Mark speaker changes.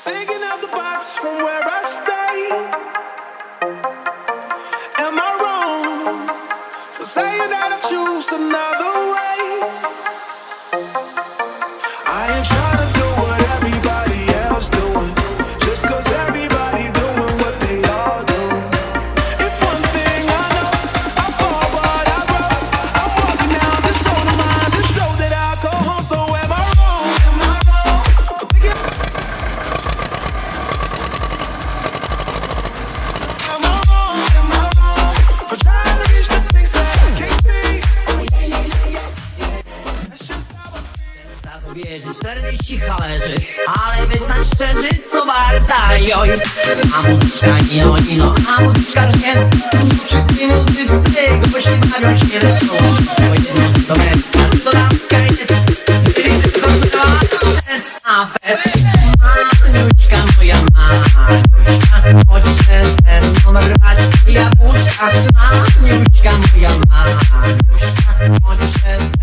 Speaker 1: Thinking out the box from where I stay. Am I wrong for saying that I choose another way? I ain't trying to do what everybody else doing, just cause everybody doing what they all doing. If one thing I know, I fall what I wrote. I'm walking down this road of mine to show that I go home. So am I wrong? Am I wrong for thinking? Am I wrong? Am I wrong for trying to reach the things that I can't see? Oh yeah, yeah, yeah, yeah. That's just how I feel.
Speaker 2: Zapowiedzi 40 halerzy, ale być nam szczerzy, co warta joj. A muzyczka ino, a muzyczka nie. Przy tej muzyczce gości bawią się lecą. Bo jedna to męska, to damska jest. Fest a fest. Maluśka moja maluśka, chodzi się ze mną brać jabłuszka. Maluśka moja maluśka, chodzi się ze